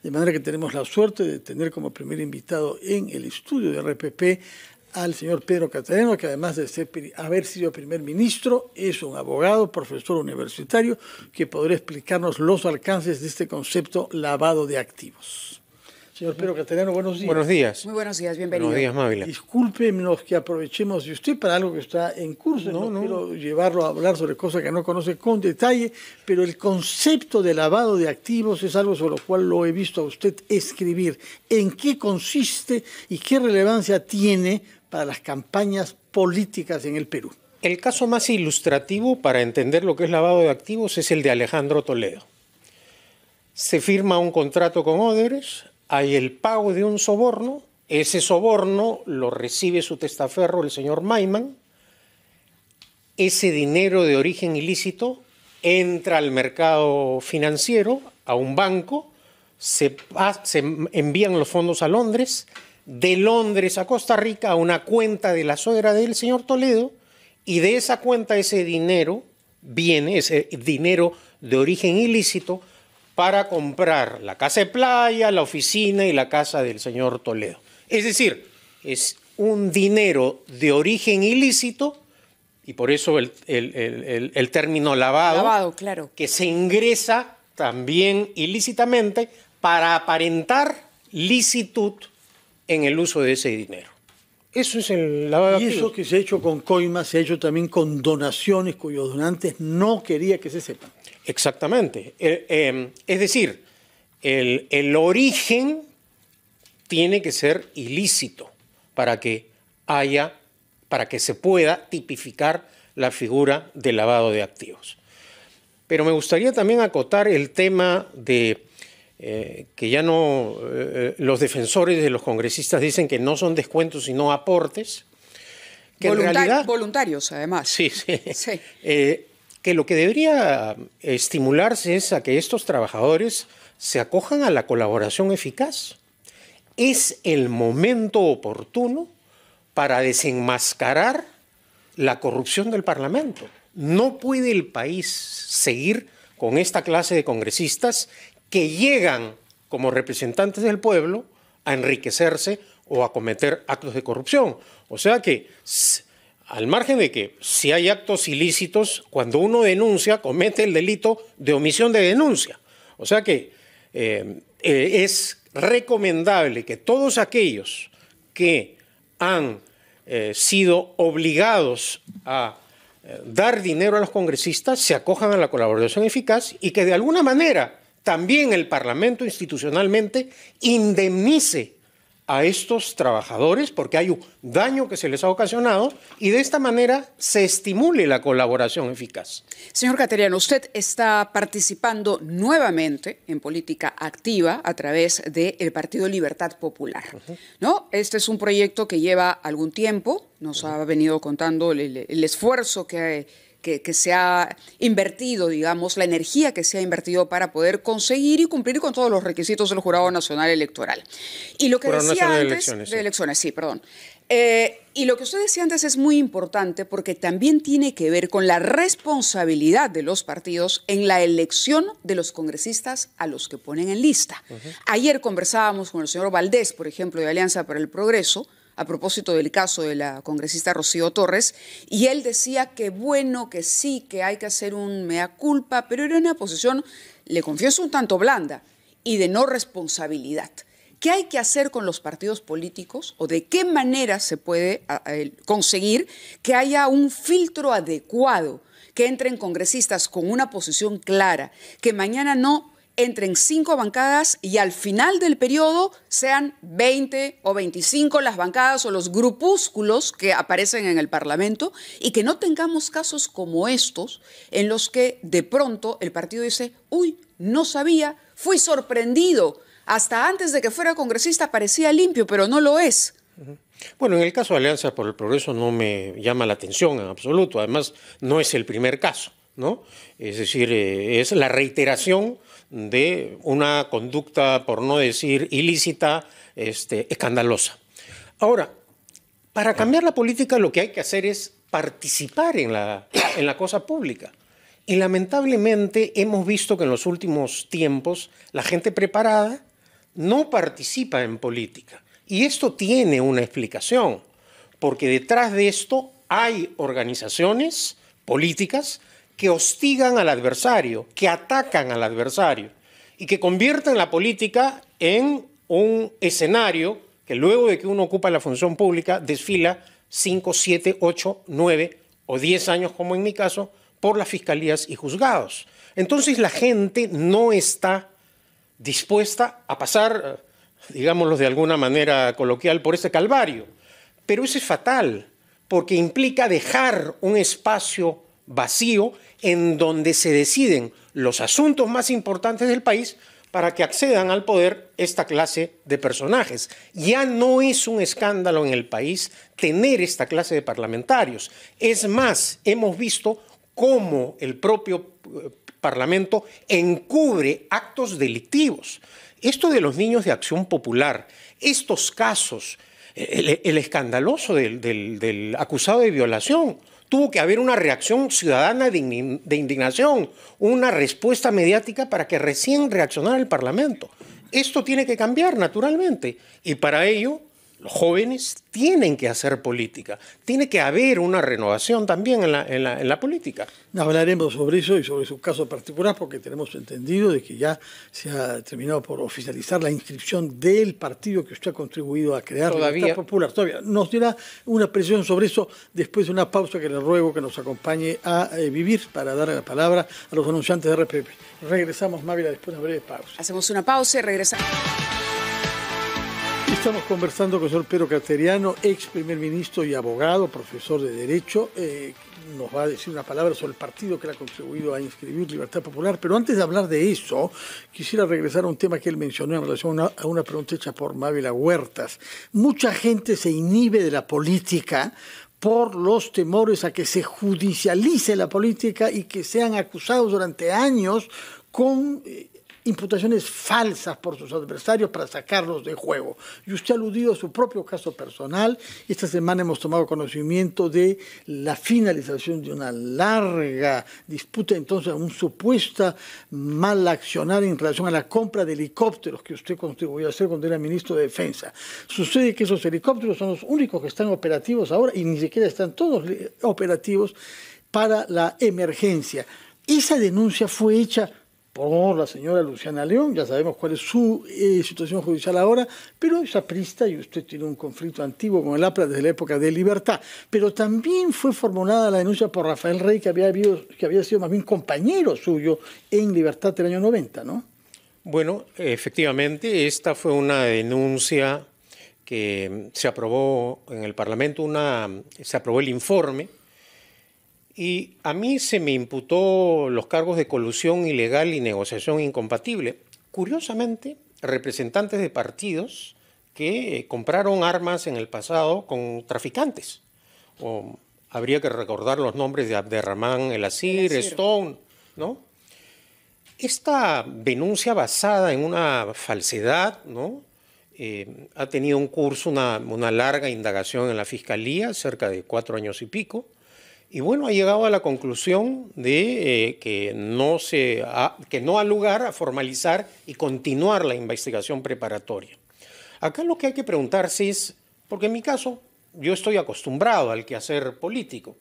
de manera que tenemos la suerte de tener como primer invitado en el estudio de RPP al señor Pedro Catareno, que además de haber sido primer ministro, es un abogado, profesor universitario, que podrá explicarnos los alcances de este concepto lavado de activos. Señor Pedro Catareno, buenos días. Buenos días. Muy buenos días, bienvenido. Buenos días, Mávila. Discúlpenos que aprovechemos de usted para algo que está en curso. No quiero llevarlo a hablar sobre cosas que no conoce con detalle, pero el concepto de lavado de activos es algo sobre lo cual lo he visto a usted escribir. ¿En qué consiste y qué relevancia tiene para las campañas políticas en el Perú? El caso más ilustrativo para entender lo que es lavado de activos es el de Alejandro Toledo. Se firma un contrato con Odebrecht, hay el pago de un soborno, ese soborno lo recibe su testaferro, el señor Maiman, ese dinero de origen ilícito entra al mercado financiero, a un banco, se envían los fondos a Londres, de Londres a Costa Rica a una cuenta de la suegra del señor Toledo, y de esa cuenta ese dinero viene, ese dinero de origen ilícito, para comprar la casa de playa, la oficina y la casa del señor Toledo. Es decir, es un dinero de origen ilícito, y por eso el término lavado, claro, que se ingresa también ilícitamente para aparentar licitud en el uso de ese dinero. Eso es el lavado de activos. Y eso que se ha hecho con coimas, se ha hecho también con donaciones cuyos donantes no quería que se sepan. Exactamente. Es decir, el origen tiene que ser ilícito para que se pueda tipificar la figura de lavado de activos. Pero me gustaría también acotar el tema de que ya no, los defensores de los congresistas dicen que no son descuentos sino aportes. Que en realidad, voluntarios, además. Sí. Sí. Que lo que debería estimularse es a que estos trabajadores se acojan a la colaboración eficaz. Es el momento oportuno para desenmascarar la corrupción del Parlamento. No puede el país seguir con esta clase de congresistas que llegan como representantes del pueblo a enriquecerse o a cometer actos de corrupción. O sea que, al margen de que si hay actos ilícitos, cuando uno denuncia, comete el delito de omisión de denuncia. O sea que es recomendable que todos aquellos que han sido obligados a dar dinero a los congresistas se acojan a la colaboración eficaz y que de alguna manera también el Parlamento institucionalmente indemnice a estos trabajadores porque hay un daño que se les ha ocasionado y de esta manera se estimule la colaboración eficaz. Señor Catareno, usted está participando nuevamente en política activa a través del Partido Libertad Popular, ¿no? Este es un proyecto que lleva algún tiempo, nos ha venido contando el esfuerzo que se ha invertido, digamos, la energía que se ha invertido para poder conseguir y cumplir con todos los requisitos del Jurado Nacional Electoral. Y lo que decía antes, de elecciones, sí, perdón. Y lo que usted decía antes es muy importante porque también tiene que ver con la responsabilidad de los partidos en la elección de los congresistas a los que ponen en lista. Ayer conversábamos con el señor Valdés, por ejemplo, de Alianza para el Progreso, a propósito del caso de la congresista Rocío Torres, y él decía que bueno, que sí, que hay que hacer un mea culpa, pero era una posición, le confieso, un tanto blanda y de no responsabilidad. ¿Qué hay que hacer con los partidos políticos o de qué manera se puede conseguir que haya un filtro adecuado, que entren congresistas con una posición clara, que mañana no entren 5 bancadas y al final del periodo sean 20 o 25 las bancadas o los grupúsculos que aparecen en el Parlamento y que no tengamos casos como estos en los que de pronto el partido dice, uy, no sabía, fui sorprendido, hasta antes de que fuera congresista parecía limpio, pero no lo es. Bueno, en el caso de Alianza por el Progreso no me llama la atención en absoluto, además no es el primer caso, ¿no? Es decir, es la reiteración de una conducta, por no decir ilícita, escandalosa. Ahora, para cambiar la política lo que hay que hacer es participar en la cosa pública. Y lamentablemente hemos visto que en los últimos tiempos la gente preparada no participa en política. Y esto tiene una explicación, porque detrás de esto hay organizaciones políticas que hostigan al adversario, que atacan al adversario y que convierten la política en un escenario que luego de que uno ocupa la función pública desfila 5, 7, 8, 9 o 10 años, como en mi caso, por las fiscalías y juzgados. Entonces la gente no está dispuesta a pasar, digámoslo de alguna manera coloquial, por ese calvario. Pero eso es fatal, porque implica dejar un espacio vacío en donde se deciden los asuntos más importantes del país para que accedan al poder esta clase de personajes. Ya no es un escándalo en el país tener esta clase de parlamentarios. Es más, hemos visto cómo el propio Parlamento encubre actos delictivos. Esto de los niños de Acción Popular, estos casos, el escandaloso del acusado de violación, tuvo que haber una reacción ciudadana de indignación, una respuesta mediática para que recién reaccionara el Parlamento. Esto tiene que cambiar naturalmente y para ello los jóvenes tienen que hacer política. Tiene que haber una renovación también en la política. Hablaremos sobre eso y sobre su caso particular porque tenemos entendido de que ya se ha terminado por oficializar la inscripción del partido que usted ha contribuido a crear, Libertad Popular. Todavía nos dirá una presión sobre eso después de una pausa que le ruego que nos acompañe a vivir para darle la palabra a los anunciantes de RPP. Regresamos, Mávila, después de una breve pausa. Hacemos una pausa y regresamos. Estamos conversando con el señor Pedro Cateriano, ex primer ministro y abogado, profesor de Derecho. Nos va a decir una palabra sobre el partido que le ha contribuido a inscribir Libertad Popular. Pero antes de hablar de eso, quisiera regresar a un tema que él mencionó en relación a una pregunta hecha por Mávila Huertas. Mucha gente se inhibe de la política por los temores a que se judicialice la política y que sean acusados durante años con imputaciones falsas por sus adversarios para sacarlos de juego. Y usted ha aludido a su propio caso personal. Esta semana hemos tomado conocimiento de la finalización de una larga disputa, entonces, un supuesta mal accionar en relación a la compra de helicópteros que usted contribuyó a hacer cuando era ministro de Defensa. Sucede que esos helicópteros son los únicos que están operativos ahora y ni siquiera están todos operativos para la emergencia. Esa denuncia fue hecha por la señora Luciana León, ya sabemos cuál es su situación judicial ahora, pero es aprista y usted tiene un conflicto antiguo con el APRA desde la época de Libertad. Pero también fue formulada la denuncia por Rafael Rey, que había sido más bien compañero suyo en Libertad del año 90, ¿no? Bueno, efectivamente, esta fue una denuncia que se aprobó en el Parlamento, se aprobó el informe. Y a mí se me imputó los cargos de colusión ilegal y negociación incompatible. Curiosamente, representantes de partidos que compraron armas en el pasado con traficantes. Habría que recordar los nombres de Abderramán El Asir, Stone, ¿no? Esta denuncia basada en una falsedad, ¿no? Ha tenido un curso, una larga indagación en la Fiscalía, cerca de 4 años y pico. Y bueno, ha llegado a la conclusión de que no ha lugar a formalizar y continuar la investigación preparatoria. Acá lo que hay que preguntarse es, porque en mi caso yo estoy acostumbrado al quehacer político,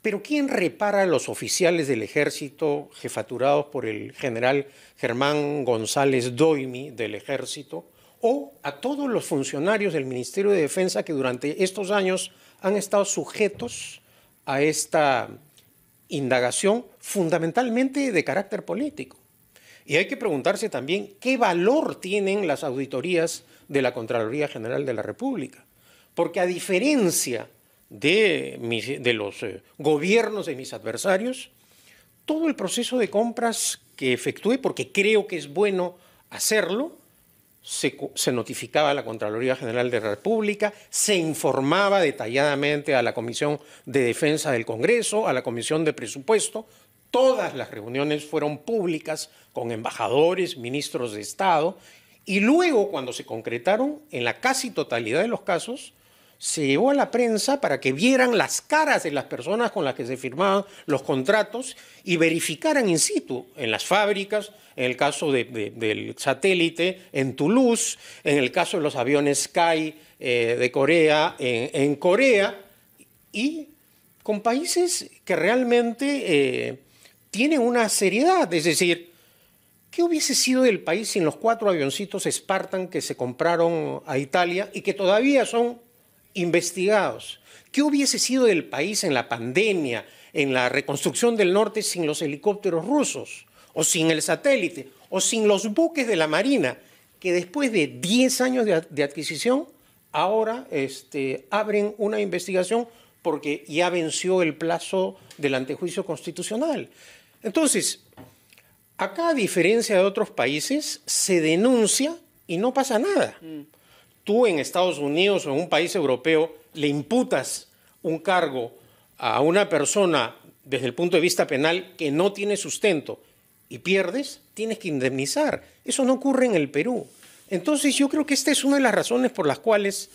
pero ¿quién repara a los oficiales del ejército jefaturados por el general Germán González Doimi del ejército o a todos los funcionarios del Ministerio de Defensa que durante estos años han estado sujetos a esta indagación fundamentalmente de carácter político? Y hay que preguntarse también qué valor tienen las auditorías de la Contraloría General de la República. Porque a diferencia de los gobiernos de mis adversarios, todo el proceso de compras que efectué, porque creo que es bueno hacerlo, se notificaba a la Contraloría General de la República, se informaba detalladamente a la Comisión de Defensa del Congreso, a la Comisión de Presupuesto. Todas las reuniones fueron públicas con embajadores, ministros de Estado, y luego, cuando se concretaron, en la casi totalidad de los casos, se llevó a la prensa para que vieran las caras de las personas con las que se firmaban los contratos y verificaran in situ en las fábricas, en el caso del satélite, en Toulouse, en el caso de los aviones Sky de Corea, en Corea, y con países que realmente tienen una seriedad. Es decir, ¿qué hubiese sido del país sin los 4 avioncitos Spartan que se compraron a Italia y que todavía son investigados? ¿Qué hubiese sido del país en la pandemia, en la reconstrucción del norte sin los helicópteros rusos, o sin el satélite, o sin los buques de la Marina, que después de 10 años de adquisición, ahora abren una investigación porque ya venció el plazo del antejuicio constitucional? Entonces, acá, a diferencia de otros países, se denuncia y no pasa nada. Tú en Estados Unidos o en un país europeo le imputas un cargo a una persona desde el punto de vista penal que no tiene sustento y pierdes, tienes que indemnizar. Eso no ocurre en el Perú. Entonces yo creo que esta es una de las razones por las cuales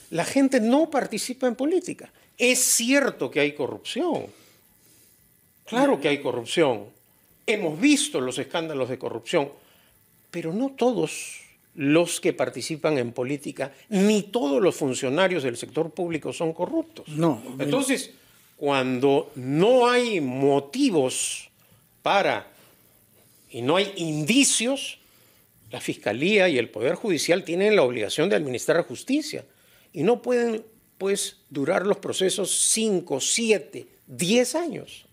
la gente no participa en política. Es cierto que hay corrupción. Claro que hay corrupción. Hemos visto los escándalos de corrupción, pero no todos los que participan en política, ni todos los funcionarios del sector público son corruptos. No. Entonces, cuando no hay motivos y no hay indicios, la Fiscalía y el Poder Judicial tienen la obligación de administrar justicia y no pueden, pues, durar los procesos 5, 7, 10 años.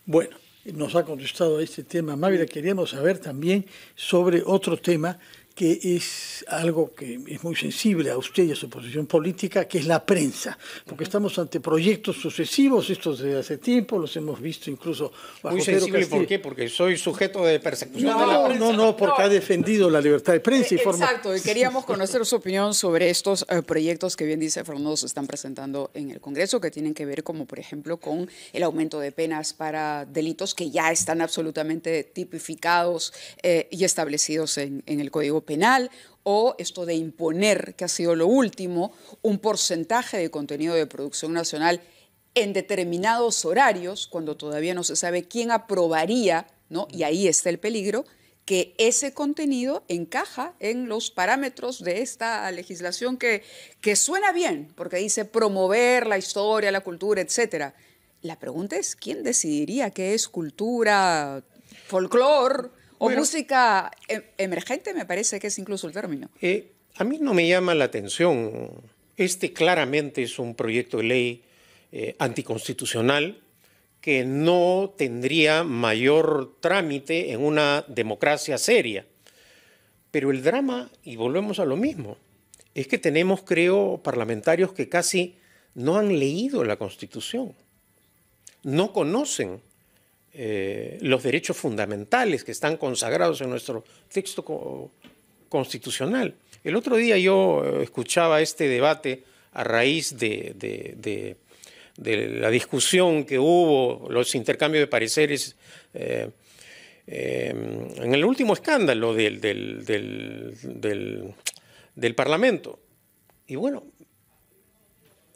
Bueno, nos ha contestado a este tema. Mávila, queríamos saber también sobre otro tema que es algo que es muy sensible a usted y a su posición política, que es la prensa, porque estamos ante proyectos sucesivos, estos de hace tiempo, los hemos visto incluso bajo muy sensible. ¿Por qué? Porque soy sujeto de persecución de la prensa. No, porque ha defendido la libertad de prensa. Exacto, y queríamos conocer su opinión sobre estos proyectos que, bien dice Fernando, se están presentando en el Congreso, que tienen que ver, como por ejemplo, con el aumento de penas para delitos que ya están absolutamente tipificados y establecidos en el Código Penal, o esto de imponer, que ha sido lo último, un porcentaje de contenido de producción nacional en determinados horarios, cuando todavía no se sabe quién aprobaría, ¿no? Y ahí está el peligro, que ese contenido encaja en los parámetros de esta legislación que suena bien, porque dice promover la historia, la cultura, etc. La pregunta es, ¿quién decidiría qué es cultura, folclore o música emergente? Me parece que es incluso el término. A mí no me llama la atención. Claramente es un proyecto de ley anticonstitucional que no tendría mayor trámite en una democracia seria. Pero el drama, y volvemos a lo mismo, es que tenemos, creo, parlamentarios que casi no han leído la Constitución, no conocen los derechos fundamentales que están consagrados en nuestro texto constitucional. El otro día yo escuchaba este debate a raíz de la discusión que hubo, los intercambios de pareceres en el último escándalo del Parlamento. Y bueno,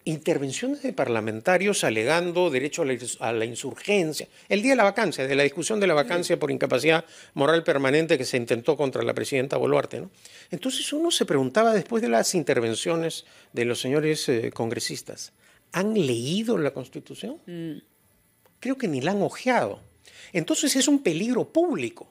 intervenciones de parlamentarios alegando derecho a la insurgencia. El día de la vacancia, de la discusión de la vacancia por incapacidad moral permanente que se intentó contra la presidenta Boluarte, ¿no? Entonces uno se preguntaba, después de las intervenciones de los señores congresistas, ¿han leído la Constitución? Creo que ni la han hojeado. Entonces es un peligro público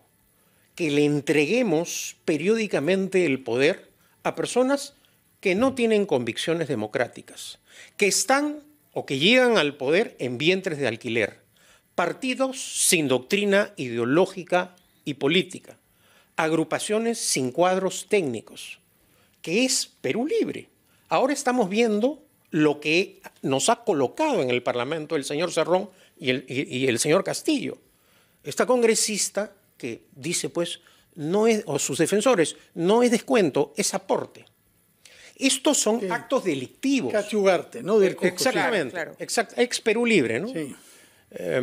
que le entreguemos periódicamente el poder a personas que no tienen convicciones democráticas, que están o que llegan al poder en vientres de alquiler, partidos sin doctrina ideológica y política, agrupaciones sin cuadros técnicos, que es Perú Libre. Ahora estamos viendo lo que nos ha colocado en el Parlamento el señor Cerrón y el señor Castillo. Esta congresista que dice, pues, no es, o sus defensores, no es descuento, es aporte. Estos son actos delictivos. Cachugarte, ¿no? Del exactamente, claro. Ex Perú Libre, ¿no? Sí.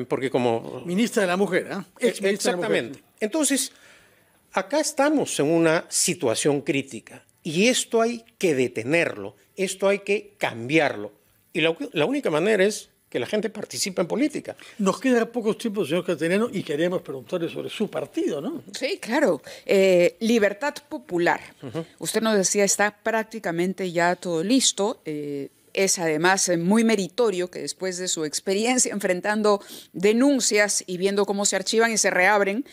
Porque como... Ministra de la Mujer, ¿eh? Exactamente. Entonces, acá estamos en una situación crítica y esto hay que detenerlo Esto hay que cambiarlo. Y la única manera es que la gente participe en política. Nos queda pocos tiempos, señor Cateriano, y queríamos preguntarle sobre su partido, ¿no? Sí, claro. Libertad Popular. Usted nos decía, está prácticamente ya todo listo. Es además muy meritorio que después de su experiencia enfrentando denuncias y viendo cómo se archivan y se reabren,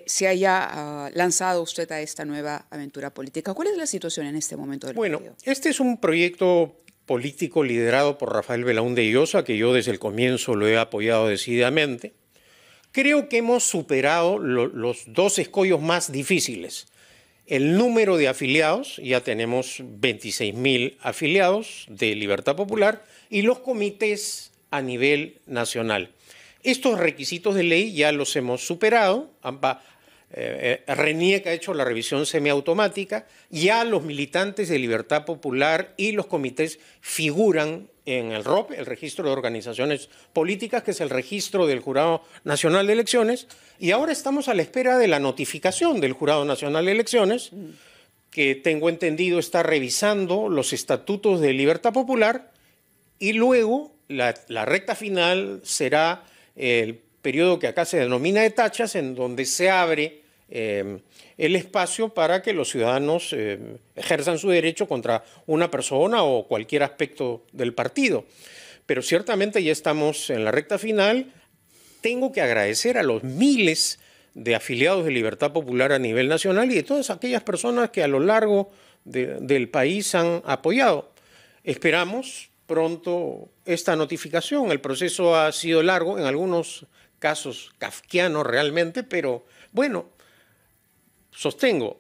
se haya lanzado usted a esta nueva aventura política. ¿Cuál es la situación en este momento del partido? Bueno, este es un proyecto político liderado por Rafael Belaúnde Llosa, que yo desde el comienzo lo he apoyado decididamente. Creo que hemos superado los dos escollos más difíciles. El número de afiliados, ya tenemos 26.000 afiliados de Libertad Popular, y los comités a nivel nacional. Estos requisitos de ley ya los hemos superado. RENIEC ha hecho la revisión semiautomática, ya los militantes de Libertad Popular y los comités figuran en el ROP, el Registro de Organizaciones Políticas, que es el registro del Jurado Nacional de Elecciones, y ahora estamos a la espera de la notificación del Jurado Nacional de Elecciones, que tengo entendido está revisando los estatutos de Libertad Popular, y luego la recta final será el periodo que acá se denomina de tachas, en donde se abre el espacio para que los ciudadanos ejerzan su derecho contra una persona o cualquier aspecto del partido. Pero ciertamente ya estamos en la recta final. Tengo que agradecer a los miles de afiliados de Libertad Popular a nivel nacional y de todas aquellas personas que a lo largo del país han apoyado. Esperamos pronto esta notificación. El proceso ha sido largo, en algunos casos kafkiano realmente, pero bueno, sostengo,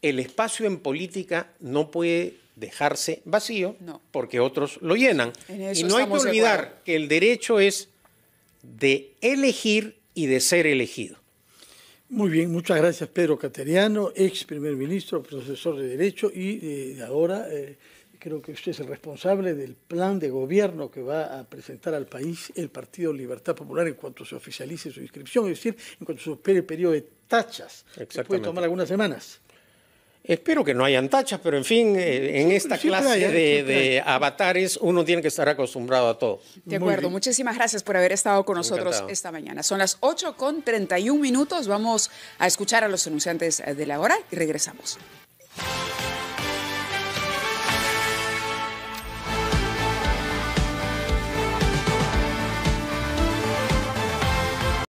el espacio en política no puede dejarse vacío porque otros lo llenan. Y no hay que olvidar que el derecho es de elegir y de ser elegido. Muy bien, muchas gracias Pedro Cateriano, ex primer ministro, profesor de Derecho y ahora creo que usted es el responsable del plan de gobierno que va a presentar al país el Partido Libertad Popular en cuanto se oficialice su inscripción, es decir, en cuanto se supere el periodo de tachas, que puede tomar algunas semanas. Espero que no hayan tachas, pero en fin, en esta clase de avatares uno tiene que estar acostumbrado a todo. De acuerdo, muchísimas gracias por haber estado con nosotros esta mañana. Son las 8:31, vamos a escuchar a los anunciantes de la hora y regresamos.